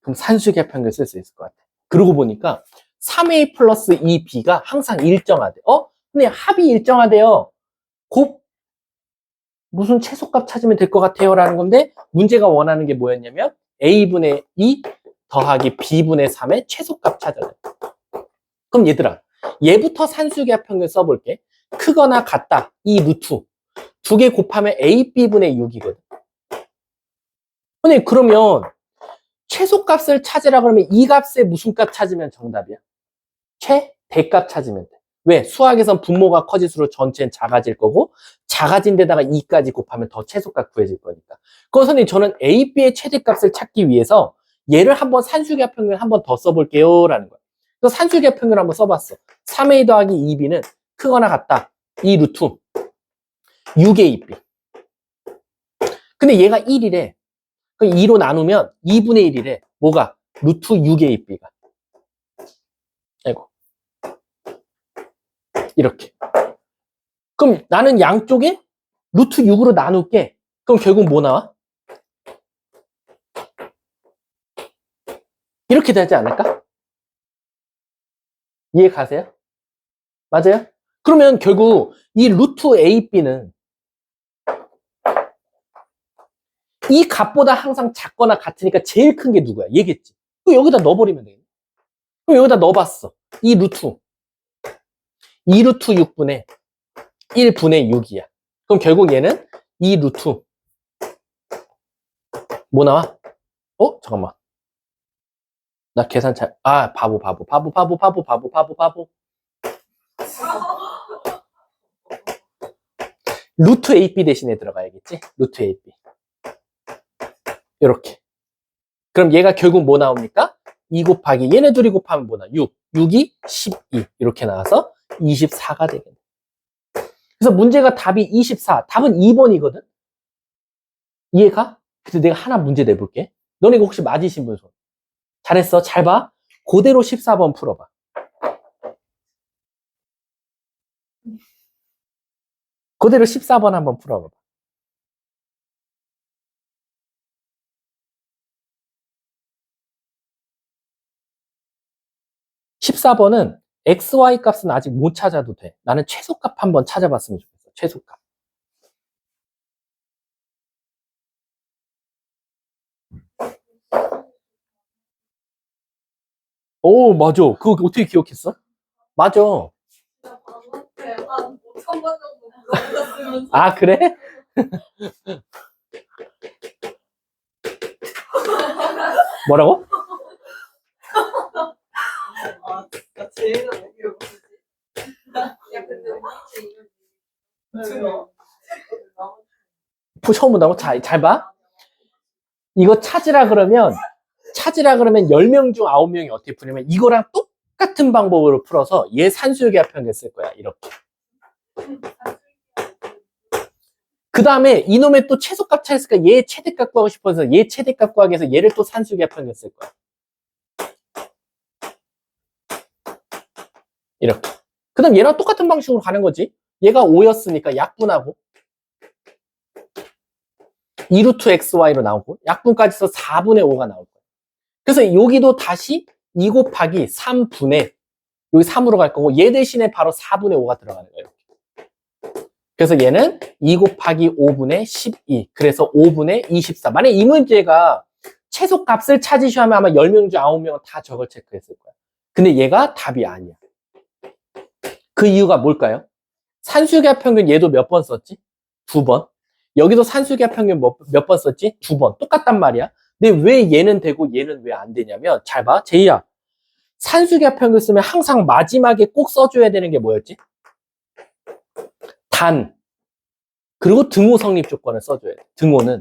그럼 산수계평균 쓸 수 있을 것 같아. 그러고 보니까 3A 플러스 2B가 항상 일정하대. 근데 합이 일정하대요. 곱 무슨 최소값 찾으면 될 것 같아요 라는 건데 문제가 원하는 게 뭐였냐면 A분의 2 더하기 B분의 3의 최소값 찾아야 돼. 그럼 얘들아 얘부터 산수계합평균 써볼게. 크거나 같다 이 루트 두 개 곱하면 A, B분의 6이거든. 근데 그러면 최소값을 찾으라 그러면 이 값에 무슨 값 찾으면 정답이야? 최대값 찾으면 돼. 왜? 수학에선 분모가 커질수록 전체는 작아질 거고 작아진 데다가 2까지 곱하면 더 최소값 구해질 거니까. 그럼 선생님 저는 A, B의 최대값을 찾기 위해서 얘를 한번 산수계합평균 한번 더 써볼게요 라는 거야. 그래서 산수계합평균 한번 써봤어. 3A 더하기 2B는 크거나 같다. 이 루트 6AB. 근데 얘가 1이래. 그럼 2로 나누면 2분의 1이래. 뭐가? 루트 6AB가. 아이고. 이렇게. 그럼 나는 양쪽에 루트 6으로 나눌게. 그럼 결국 뭐 나와? 이렇게 되지 않을까? 이해 가세요? 맞아요? 그러면 결국 이 루트 AB는 이 값보다 항상 작거나 같으니까 제일 큰 게 누구야? 얘겠지. 그럼 여기다 넣어버리면 되겠네. 그럼 여기다 넣어봤어. 이 루트. 2루트 6분의 1분의 6이야. 그럼 결국 얘는 이 루트. 뭐 나와? 잠깐만. 나 계산 잘, 바보. 루트 AB 대신에 들어가야겠지? 루트 AB. 이렇게. 그럼 얘가 결국 뭐 나옵니까? 2 곱하기 얘네 둘이 곱하면 뭐 나와? 6. 6이 12. 이렇게 나와서 24가 되겠네. 그래서 문제가 답이 24. 답은 2번이거든? 이해가? 그래서 내가 하나 문제 내볼게. 너네 혹시 맞으신 분 손? 잘했어. 잘 봐. 그대로 14번 풀어봐. 그대로 14번 한번 풀어봐. 14번은 XY 값은 아직 못 찾아도 돼. 나는 최소값 한번 찾아봤으면 좋겠어. 최소값. 오, 맞아. 그거 어떻게 기억했어? 맞아. 진짜 방한테 한 5,000번 정도 물어보셨으면서. 아, 그래? 뭐라고? 아, 진짜 제일 어려운 거지. 야, 근데 진짜 이거 처음 본다고? 잘 봐. 이거 찾으라 그러면 10명 중 9명이 어떻게 푸냐면 이거랑 똑같은 방법으로 풀어서 얘 산수유기 합평균 쓸 거야. 이렇게. 그 다음에 이놈의 또 최소값 차였으니까 얘 최대값 구하고 싶어서 얘 최대값 구하기 위해서 얘를 또 산수유기 합평균 쓸 거야. 이렇게. 그 다음 얘랑 똑같은 방식으로 가는 거지. 얘가 5였으니까 약분하고 2루트 xy로 나오고 약분까지 해서 4분의 5가 나올 거야. 그래서 여기도 다시 2 곱하기 3분의 여기 3으로 갈 거고 얘 대신에 바로 4분의 5가 들어가는 거예요. 그래서 얘는 2 곱하기 5분의 12 그래서 5분의 24 만약에 이 문제가 최소값을 찾으셔야 하면 아마 10명 중 9명은 다 저걸 체크했을 거야. 근데 얘가 답이 아니야. 그 이유가 뭘까요? 산수유기 합평균 얘도 몇 번 썼지? 2번. 여기도 산수유기 합평균 몇 번 썼지? 2번. 똑같단 말이야. 근데 왜 얘는 되고 얘는 왜 안 되냐면 잘 봐. 제이야. 산수유기 합평균 쓰면 항상 마지막에 꼭 써줘야 되는 게 뭐였지? 단. 그리고 등호 성립 조건을 써줘야 돼. 등호는.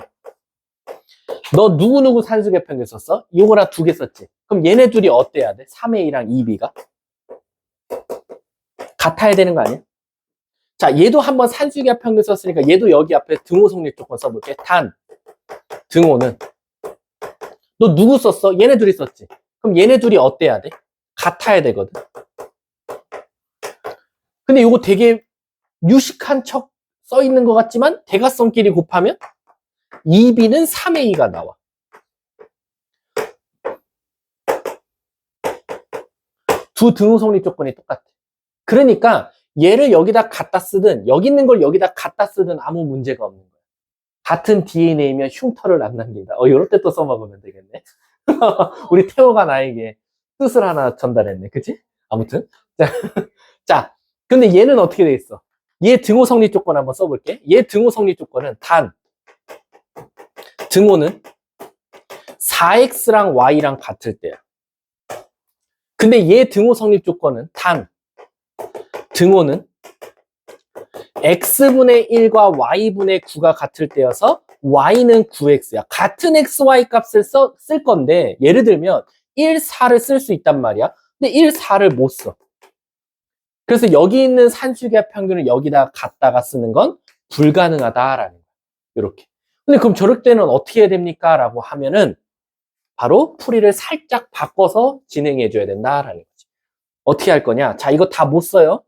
너 누구누구 산수유기 합평균 썼어? 이거랑 2개 썼지. 그럼 얘네 둘이 어때야 돼? 3A랑 2B가? 같아야 되는 거 아니야? 자, 얘도 한번 산수유기 합평균 썼으니까 얘도 여기 앞에 등호 성립 조건 써볼게. 단, 등호는 너 누구 썼어? 얘네 둘이 썼지. 그럼 얘네 둘이 어때야 돼? 같아야 되거든. 근데 이거 되게 유식한 척 써 있는 것 같지만 대각선끼리 곱하면 2B는 3A가 나와. 두 등호 성립 조건이 똑같아. 그러니까 얘를 여기다 갖다 쓰든 여기 있는 걸 여기다 갖다 쓰든 아무 문제가 없는 거야. 같은 DNA면 흉터를 안 남긴다. 이럴 때 또 써먹으면 되겠네. 우리 태호가 나에게 뜻을 하나 전달했네. 그치? 아무튼. 자, 근데 얘는 어떻게 돼 있어? 얘 등호 성립 조건 한번 써볼게. 얘 등호 성립 조건은 단, 등호는 4x랑 y랑 같을 때야. 근데 얘 등호 성립 조건은 단, 등호는 x분의 1과 y분의 9가 같을 때여서 y는 9x야. 같은 xy 값을 쓸 건데 예를 들면 1, 4를 쓸 수 있단 말이야. 근데 1, 4를 못 써. 그래서 여기 있는 산수유기 합평균을 여기다 갖다가 쓰는 건 불가능하다라는 거야. 이렇게. 근데 그럼 저럴 때는 어떻게 해야 됩니까? 라고 하면은 바로 풀이를 살짝 바꿔서 진행해 줘야 된다라는 거지. 어떻게 할 거냐? 자, 이거 다 못 써요.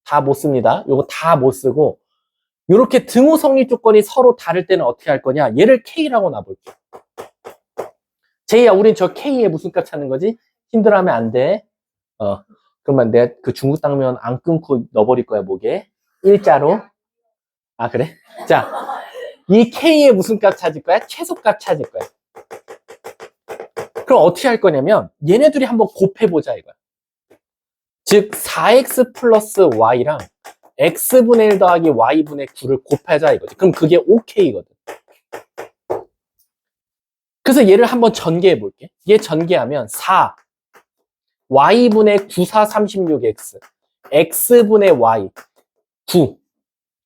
다 못 씁니다. 이거 다 못 쓰고 이렇게 등호 성립 조건이 서로 다를 때는 어떻게 할 거냐? 얘를 K라고 놔볼게. 제이야, 우린 저 K에 무슨 값 찾는 거지? 힘들어하면 안 돼. 그러면 내가 그 중국 당면 안 끊고 넣어버릴 거야, 목에. 일자로. 아, 그래? 자, 이 K에 무슨 값 찾을 거야? 최소값 찾을 거야. 그럼 어떻게 할 거냐면 얘네들이 한번 곱해보자 이거야. 즉 4x 플러스 y랑 x분의 1 더하기 y분의 9를 곱하자 이거지. 그럼 그게 OK거든. 그래서 얘를 한번 전개해 볼게. 얘 전개하면 4 y분의 9, 4, 36x x분의 y 9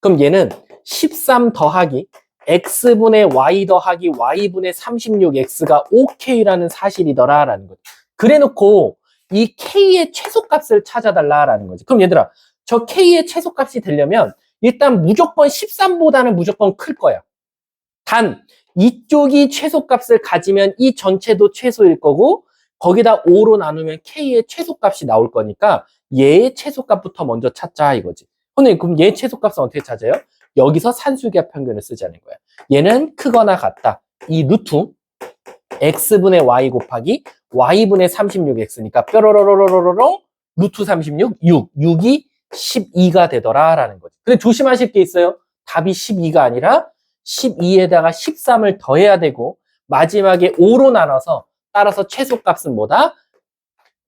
그럼 얘는 13 더하기 x분의 y 더하기 y분의 36x가 OK라는 사실이더라 라는 거지. 그래놓고 이 k의 최소값을 찾아달라라는 거지. 그럼 얘들아, 저 k의 최소값이 되려면 일단 무조건 13보다는 무조건 클 거야. 단 이쪽이 최소값을 가지면 이 전체도 최소일 거고 거기다 5로 나누면 k의 최소값이 나올 거니까 얘의 최소값부터 먼저 찾자 이거지. 선생님, 그럼 얘 최소값은 어떻게 찾아요? 여기서 산수유기 합평균을 쓰자는 거야. 얘는 크거나 같다. 이 루트 x분의 y 곱하기 y분의 36x니까 뾰로로로로로롱 루트 36, 6. 6이 12가 되더라 라는 거지. 근데 조심하실 게 있어요. 답이 12가 아니라 12에다가 13을 더해야 되고 마지막에 5로 나눠서 따라서 최소값은 뭐다?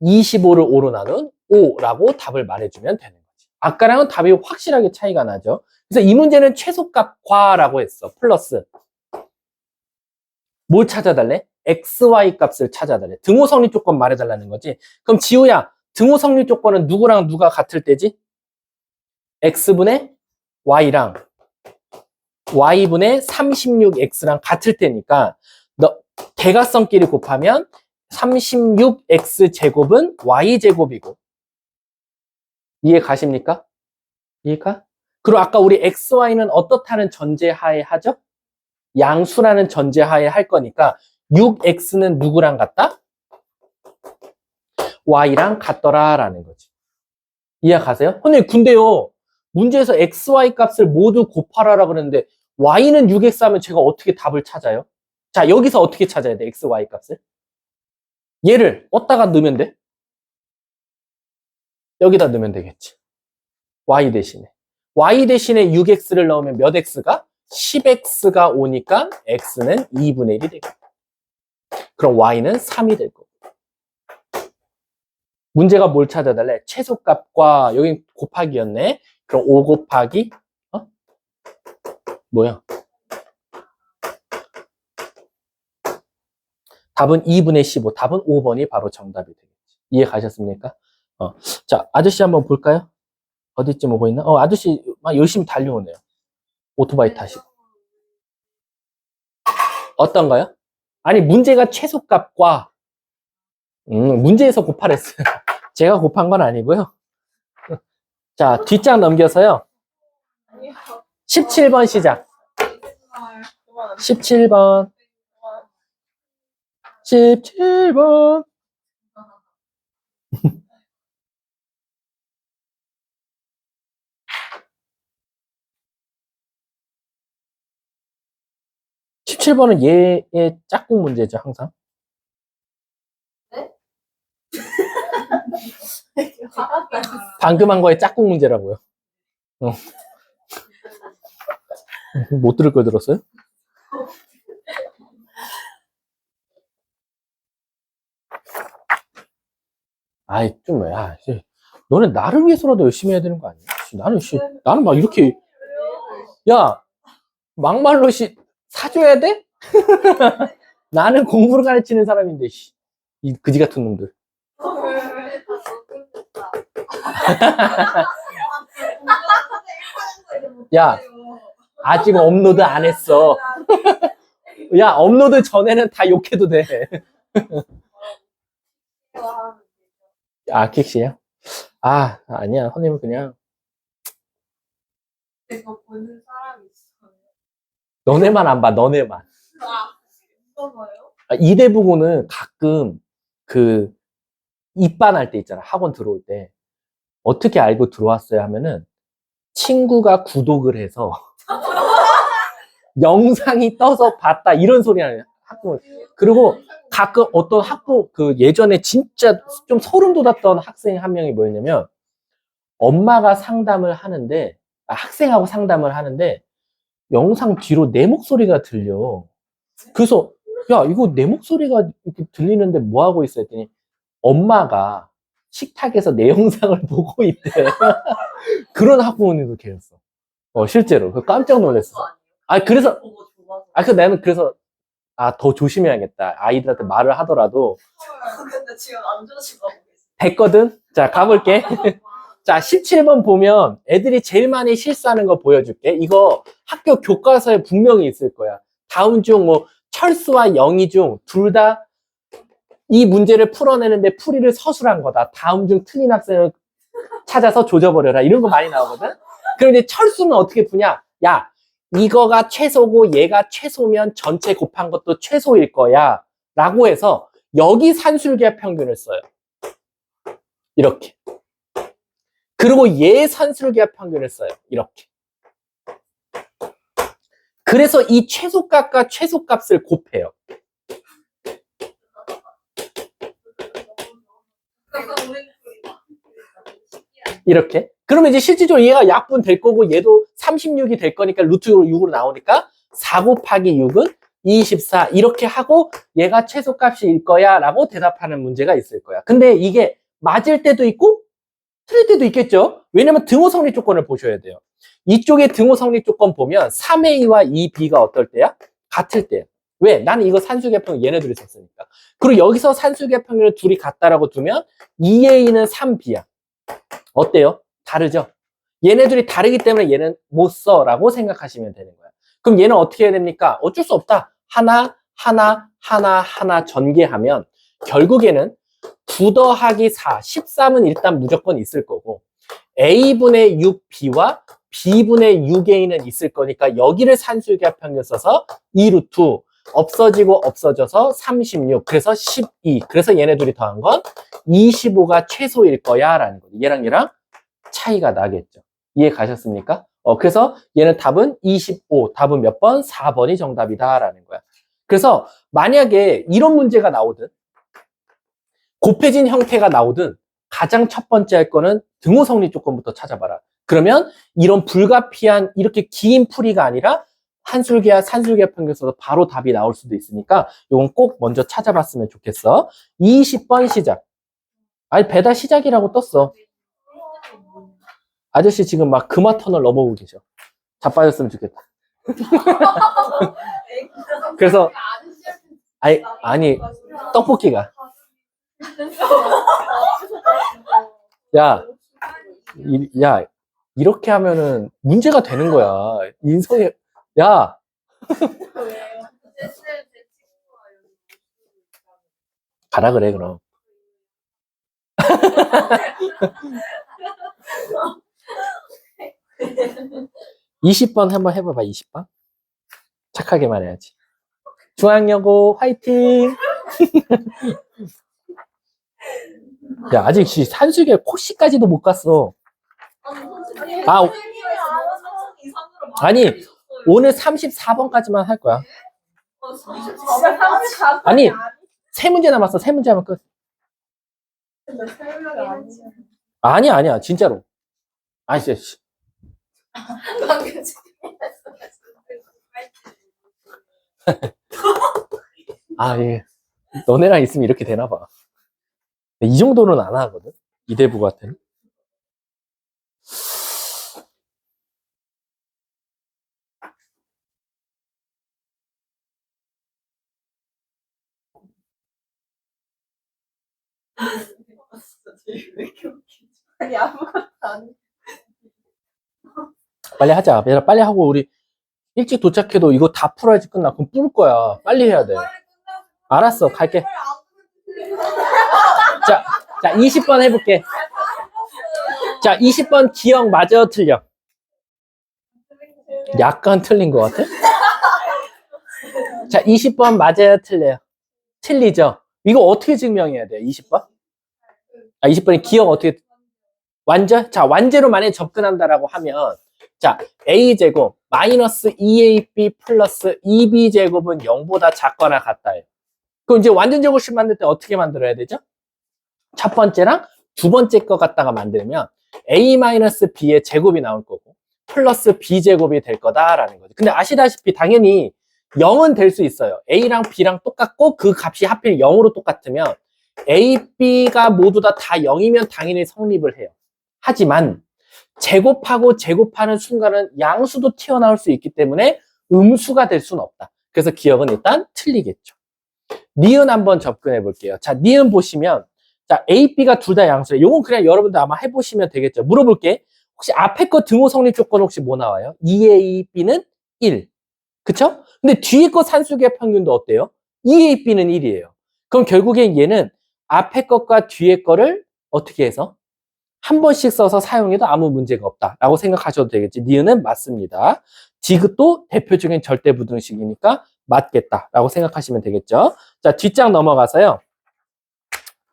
25를 5로 나눈 5라고 답을 말해주면 되는 거지. 아까랑은 답이 확실하게 차이가 나죠. 그래서 이 문제는 최소값과라고 했어. 플러스 뭘 찾아달래? XY 값을 찾아달래. 등호 성립 조건 말해달라는 거지. 그럼 지우야, 등호 성립 조건은 누구랑 누가 같을 때지? X분의 Y랑 Y분의 36X랑 같을 때니까 너 대각선끼리 곱하면 36X 제곱은 Y 제곱이고 이해 가십니까? 이해가? 그리고 아까 우리 XY는 어떻다는 전제하에 하죠? 양수라는 전제하에 할 거니까 6X는 누구랑 같다? Y랑 같더라라는 거지. 이해 가세요? 근데 근데요. 문제에서 XY 값을 모두 곱하라라 그랬는데 Y는 6X 하면 제가 어떻게 답을 찾아요? 자, 여기서 어떻게 찾아야 돼? XY 값을? 얘를 어디다가 넣으면 돼? 여기다 넣으면 되겠지. Y 대신에. Y 대신에 6X를 넣으면 몇 X가? 10X가 오니까 X는 2분의 1이 되고. 그럼 Y는 3이 될 거고. 문제가 뭘 찾아달래? 최소값과 여기 곱하기였네. 그럼 5 곱하기 뭐야? 답은 2분의 15. 답은 5번이 바로 정답이 되겠지. 이해 가셨습니까? 자, 아저씨 한번 볼까요? 어디쯤 오고 있나? 아저씨 막 열심히 달려오네요. 오토바이 타시고. 어떤가요? 아니, 문제가 최소값과 문제에서 곱하랬어요. 제가 곱한 건 아니고요. 자, 뒷장 넘겨서요. 17번 시작. 17번. 17번. 십칠 번은 얘의 짝꿍 문제죠, 항상. 방금 한 거에 짝꿍 문제라고요. 못 들을 걸 들었어요? 아이, 좀, 야, 너는 나를 위해서라도 열심히 해야 되는 거 아니야? 나는 막 이렇게, 야, 막말로 사줘야 돼? 나는 공부를 가르치는 사람인데, 이 그지 같은 놈들. 야, 아직 업로드 안 했어. 야, 업로드 전에는 다 욕해도 돼. 아, 킥시에요? 아니야. 선생님은 그냥. 내가 보는 사람이 있어요. 너네만 안 봐, 너네만. 있어서요? 이대부고는 가끔 입반할 때 있잖아. 학원 들어올 때. 어떻게 알고 들어왔어요 하면은 친구가 구독을 해서 영상이 떠서 봤다. 이런 소리 하는 학부. 그리고 가끔 어떤 예전에 진짜 좀 소름 돋았던 학생이 한 명이 뭐였냐면 엄마가 상담을 하는데, 학생하고 상담을 하는데 영상 뒤로 내 목소리가 들려. 그래서 야, 이거 내 목소리가 이렇게 들리는데 뭐 하고 있어 했더니 엄마가 식탁에서 내 영상을 보고 있대. 그런 학부모님도 계셨어. 실제로. 깜짝 놀랐어. 그래서 나는 더 조심해야겠다. 아이들한테 말을 하더라도. 근데 지금 안 좋으신가 보겠어. 됐거든? 자, 가볼게. 자, 17번 보면 애들이 제일 많이 실수하는 거 보여줄게. 이거 학교 교과서에 분명히 있을 거야. 다음 중 철수와 영희 중 둘 다 이 문제를 풀어내는데 풀이를 서술한 거다. 다음 중 틀린 학생을 찾아서 조져버려라. 이런 거 많이 나오거든? 그럼 이제 철수는 어떻게 푸냐? 야, 이거가 최소고 얘가 최소면 전체 곱한 것도 최소일 거야. 라고 해서 여기 산술기하 평균을 써요. 이렇게. 그리고 얘 산술기하 평균을 써요. 이렇게. 그래서 이 최소값과 최소값을 곱해요. 이렇게. 그러면 이제 실질적으로 얘가 약분 될 거고 얘도 36이 될 거니까 루트 6으로 나오니까 4 곱하기 6은 24 이렇게 하고 얘가 최소값일 거야 라고 대답하는 문제가 있을 거야. 근데 이게 맞을 때도 있고 틀릴 때도 있겠죠. 왜냐면 등호 성립 조건을 보셔야 돼요. 이쪽에 등호 성립 조건 보면 3A와 2B가 어떨 때야? 같을 때야. 왜? 나는 이거 산수계평 얘네들이 썼으니까. 그리고 여기서 산수계평률을 둘이 같다라고 두면 2A는 3B야. 어때요? 다르죠? 얘네들이 다르기 때문에 얘는 못 써라고 생각하시면 되는 거야. 그럼 얘는 어떻게 해야 됩니까? 어쩔 수 없다. 하나, 하나, 하나, 하나 전개하면 결국에는 9 더하기 4, 13은 일단 무조건 있을 거고 A분의 6B와 B분의 6A는 있을 거니까 여기를 산수계합평균 써서 2루트 없어지고 없어져서 36 그래서 12 그래서 얘네 둘이 더한 건 25가 최소일 거야 라는 거죠. 얘랑 얘랑 차이가 나겠죠. 이해 가셨습니까? 그래서 얘는 답은 25 답은 몇 번? 4번이 정답이다 라는 거야. 그래서 만약에 이런 문제가 나오든 곱해진 형태가 나오든 가장 첫 번째 할 거는 등호 성립 조건부터 찾아봐라. 그러면 이런 불가피한 이렇게 긴 풀이가 아니라 한술계와 산술계 평균에서도 바로 답이 나올 수도 있으니까 이건 꼭 먼저 찾아봤으면 좋겠어. 20번 시작. 아니 배다 시작이라고 떴어. 아저씨 지금 막 금화 터널 넘어오고 계셔. 자빠졌으면 좋겠다. 그래서 아니 떡볶이가 야 이렇게 하면은 문제가 되는 거야. 인성에 야 가라 그래 그럼. 20번 한번 해봐봐. 20번 착하게 말해야지. 중앙여고 화이팅. 야 아직 산수계 코시까지도 못 갔어. 아니 오늘 34번까지만 할 거야. 아니 세 문제 남았어. 세 문제 하면 끝. 아니야 진짜로. 아니 진짜. 예. 너네랑 있으면 이렇게 되나 봐. 이 정도는 안 하거든. 이대부 같은. 아니 아무것도 안 빨리 하자. 얘들아 빨리 하고 우리 일찍 도착해도 이거 다 풀어야지 끝나. 그럼 뿔 거야. 빨리 해야 돼. 알았어. 갈게. 자 20번 해볼게. 자 20번 기억 맞아 틀려? 약간 틀린 것 같아. 자 20번 맞아요 틀려요? 틀리죠. 이거 어떻게 증명해야 돼요? 20번? 20번이 기억 어떻게 완전? 자 완제로 만약에 접근한다라고 하면 자 a제곱 마이너스 2ab 플러스 2b제곱은 0보다 작거나 같다예요. 그럼 이제 완전 제곱식 만들 때 어떻게 만들어야 되죠? 첫 번째랑 두 번째 거 갖다가 만들면 a-b의 제곱이 나올 거고 플러스 b제곱이 될 거다라는 거죠. 근데 아시다시피 당연히 0은 될 수 있어요. a랑 b랑 똑같고 그 값이 하필 0으로 똑같으면 a, b가 모두 다 0이면 당연히 성립을 해요. 하지만 제곱하고 제곱하는 순간은 양수도 튀어나올 수 있기 때문에 음수가 될 수는 없다. 그래서 기억은 일단 틀리겠죠. 니은 한번 접근해 볼게요. 자, 니은 보시면 자, A, B가 둘 다 양수예요. 요건 그냥 여러분들 아마 해보시면 되겠죠. 물어볼게. 혹시 앞에 거 등호 성립 조건 혹시 뭐 나와요? 2AB는 1. 그쵸? 근데 뒤에 거 산수계 평균도 어때요? 2AB는 1이에요. 그럼 결국엔 얘는 앞에 것과 뒤에 거를 어떻게 해서? 한 번씩 써서 사용해도 아무 문제가 없다라고 생각하셔도 되겠지. 니은은 맞습니다. 디귿도 대표적인 절대부등식이니까 맞겠다라고 생각하시면 되겠죠. 자, 뒷장 넘어가서요.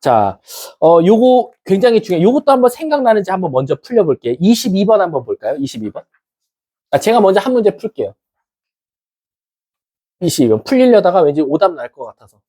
자, 요거 굉장히 중요해요. 요것도 한번 생각나는지 한번 먼저 풀려볼게요. 22번 한번 볼까요? 22번. 제가 먼저 한 문제 풀게요. 22번. 풀리려다가 왠지 오답 날 것 같아서.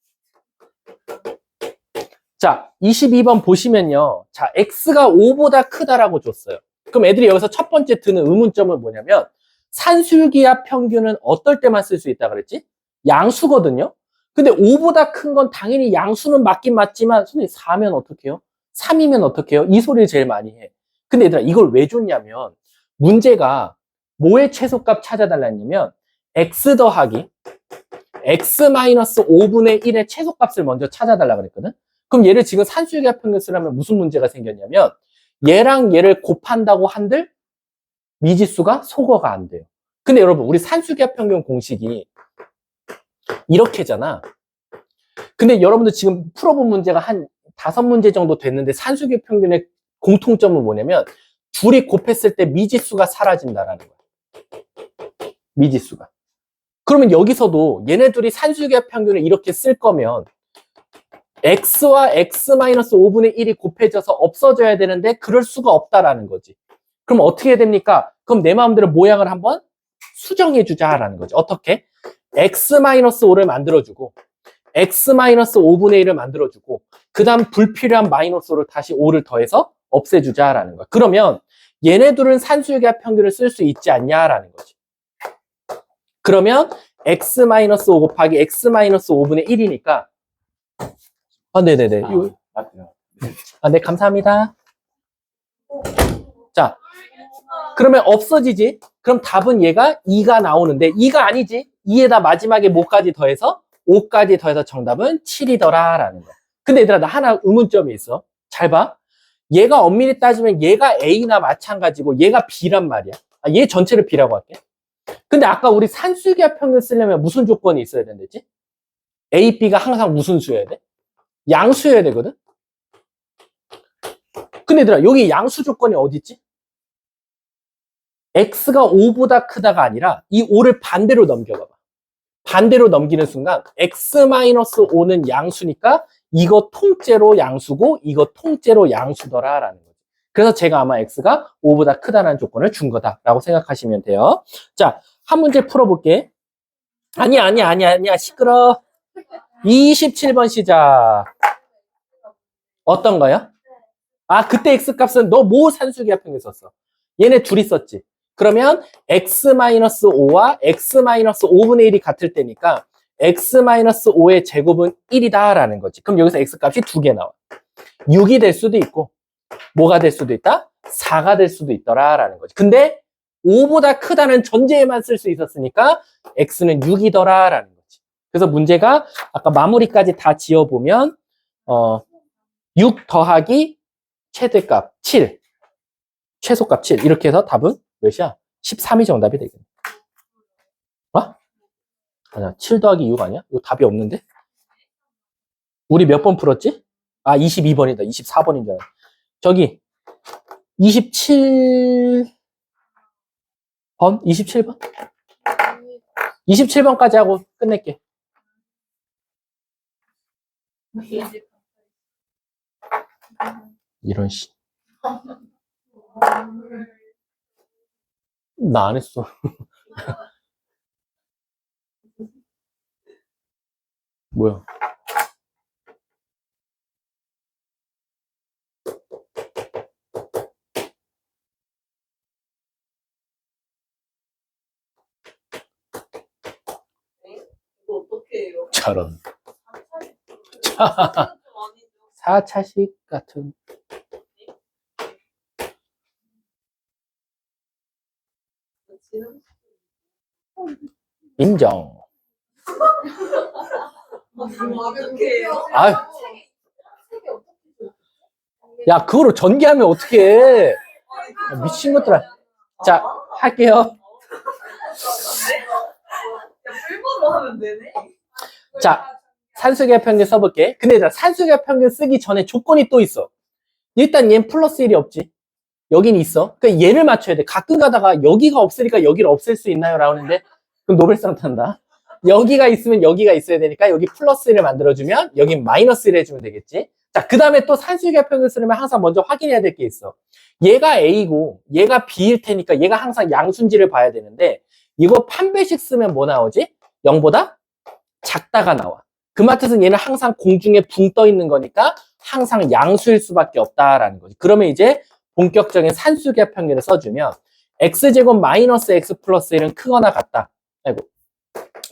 자, 22번 보시면요. 자, x가 5보다 크다라고 줬어요. 그럼 애들이 여기서 첫 번째 드는 의문점은 뭐냐면 산술기압 평균은 어떨 때만 쓸 수 있다 그랬지? 양수거든요. 근데 5보다 큰 건 당연히 양수는 맞긴 맞지만 선생님 4면 어떡해요? 3이면 어떡해요? 이 소리를 제일 많이 해. 근데 얘들아 이걸 왜 줬냐면 문제가 뭐의 최소값 찾아달라냐면 x 더하기 x-5분의 1의 최소값을 먼저 찾아달라 그랬거든. 그럼 얘를 지금 산수유기 합평균 쓰려면 무슨 문제가 생겼냐면 얘랑 얘를 곱한다고 한들 미지수가 소거가 안 돼요. 근데 여러분 우리 산수유기 합평균 공식이 이렇게잖아. 근데 여러분들 지금 풀어본 문제가 한 5문제 정도 됐는데 산수유기 합평균의 공통점은 뭐냐면 둘이 곱했을 때 미지수가 사라진다라는 거야. 미지수가. 그러면 여기서도 얘네 둘이 산수유기 합평균을 이렇게 쓸 거면 x와 x-5분의 1이 곱해져서 없어져야 되는데 그럴 수가 없다라는 거지. 그럼 어떻게 해야 됩니까? 그럼 내 마음대로 모양을 한번 수정해 주자라는 거지. 어떻게? x-5를 만들어주고 x-5분의 1을 만들어주고 그 다음 불필요한 마이너스 5를 다시 5를 더해서 없애주자라는 거야. 그러면 얘네들은 산수유기 합평균을 쓸 수 있지 않냐라는 거지. 그러면 x-5 곱하기 x-5분의 1이니까 네네네. 네, 감사합니다. 자, 그러면 없어지지? 그럼 답은 얘가 2가 나오는데 2가 아니지? 2에다 마지막에 뭐까지 더해서 5까지 더해서 정답은 7이더라 라는 거야. 근데 얘들아 나 하나 의문점이 있어. 잘 봐. 얘가 엄밀히 따지면 얘가 A나 마찬가지고 얘가 B란 말이야. 얘 전체를 B라고 할게. 근데 아까 우리 산수유기 합평균 쓰려면 무슨 조건이 있어야 된댔지? A, B가 항상 무슨 수여야 돼? 양수여야 되거든? 근데 얘들아 여기 양수 조건이 어디 있지? X가 5보다 크다가 아니라 이 5를 반대로 넘겨봐봐. 반대로 넘기는 순간 X-5는 양수니까 이거 통째로 양수고 이거 통째로 양수더라 라는 거죠. 그래서 제가 아마 X가 5보다 크다는 조건을 준 거다라고 생각하시면 돼요. 자, 한 문제 풀어볼게. 아니야. 시끄러. 27번 시작. 어떤 거요? 그때 X값은 너 뭐 산수유기 합평균 썼어? 얘네 둘이 썼지. 그러면 x-5와 x-5분의 1이 같을 때니까 x-5의 제곱은 1이다 라는 거지. 그럼 여기서 x값이 2개 나와. 6이 될 수도 있고 뭐가 될 수도 있다? 4가 될 수도 있더라 라는 거지. 근데 5보다 크다는 전제에만 쓸 수 있었으니까 x는 6이더라 라는 거지. 그래서 문제가 아까 마무리까지 다 지어보면 6 더하기 최대값 7 최소값 7 이렇게 해서 답은 몇이야? 13이 정답이 되겠네. 아니야. 7 더하기 6 아니야? 이거 답이 없는데? 우리 몇 번 풀었지? 22번이다. 24번인 줄 알았어. 저기 27번? 27번? 27번까지 하고 끝낼게. 이런 씨. 나 안 했어. 뭐야? 이거 어떻게 해요? 저런. 4차식 같은. 인정. 어떻게 해요? 야, 그거를 전개하면 어떡해. 미친 것들아. 자, 할게요. 일본어 하면 되네. 자, 산수유기 합평균 써볼게. 근데 산수유기 합평균 쓰기 전에 조건이 또 있어. 일단 얘는 플러스 1이 없지. 여긴 있어. 그러니까 얘를 맞춰야 돼. 가끔 가다가 여기가 없으니까 여기를 없앨 수 있나요? 라고 하는데 그럼 노벨상 탄다. 여기가 있으면 여기가 있어야 되니까 여기 플러스 1을 만들어주면 여기 마이너스 1을 해주면 되겠지. 자, 그 다음에 또 산수유기 합평균 쓰려면 항상 먼저 확인해야 될 게 있어. 얘가 A고 얘가 B일 테니까 얘가 항상 양수인지를 봐야 되는데 이거 판별식 쓰면 뭐 나오지? 0보다 작다가 나와. 그 말뜻은 얘는 항상 공중에 붕 떠 있는 거니까 항상 양수일 수밖에 없다라는 거지. 그러면 이제 본격적인 산수유기 합평균을 써주면 x제곱 마이너스 x 플러스 1은 크거나 같다. 아이고.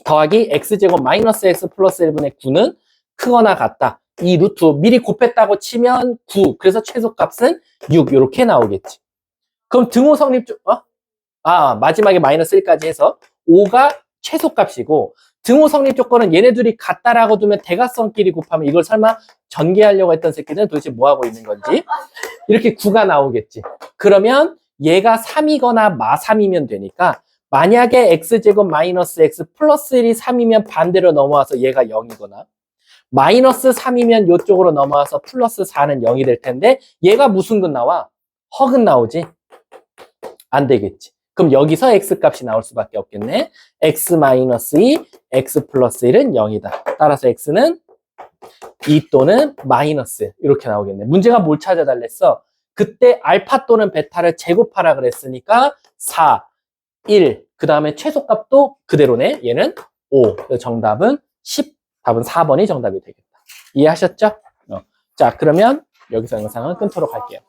더하기 x제곱 마이너스 x 플러스 1분의 9는 크거나 같다. 이 루트 미리 곱했다고 치면 9. 그래서 최소값은 6. 이렇게 나오겠지. 그럼 등호 성립 마지막에 마이너스 1까지 해서 5가 최소값이고 등호 성립 조건은 얘네 둘이 같다라고 두면 대각선끼리 곱하면 이걸 설마 전개하려고 했던 새끼들은 도대체 뭐 하고 있는 건지 이렇게 9가 나오겠지. 그러면 얘가 3이거나 마3이면 되니까 만약에 x제곱 마이너스 x 플러스 1이 3이면 반대로 넘어와서 얘가 0이거나 마이너스 3이면 이쪽으로 넘어와서 플러스 4는 0이 될 텐데 얘가 무슨 근 나와? 허근 나오지? 안 되겠지. 그럼 여기서 x값이 나올 수밖에 없겠네. x 마이너스 2, x 플러스 1은 0이다. 따라서 x는 2 또는 마이너스 이렇게 나오겠네. 문제가 뭘 찾아달랬어? 그때 알파 또는 베타를 제곱하라 그랬으니까 4, 1, 그 다음에 최소값도 그대로네. 얘는 5. 그래서 정답은 10. 답은 4번이 정답이 되겠다. 이해하셨죠? 자, 그러면 여기서 영상은 끊도록 할게요.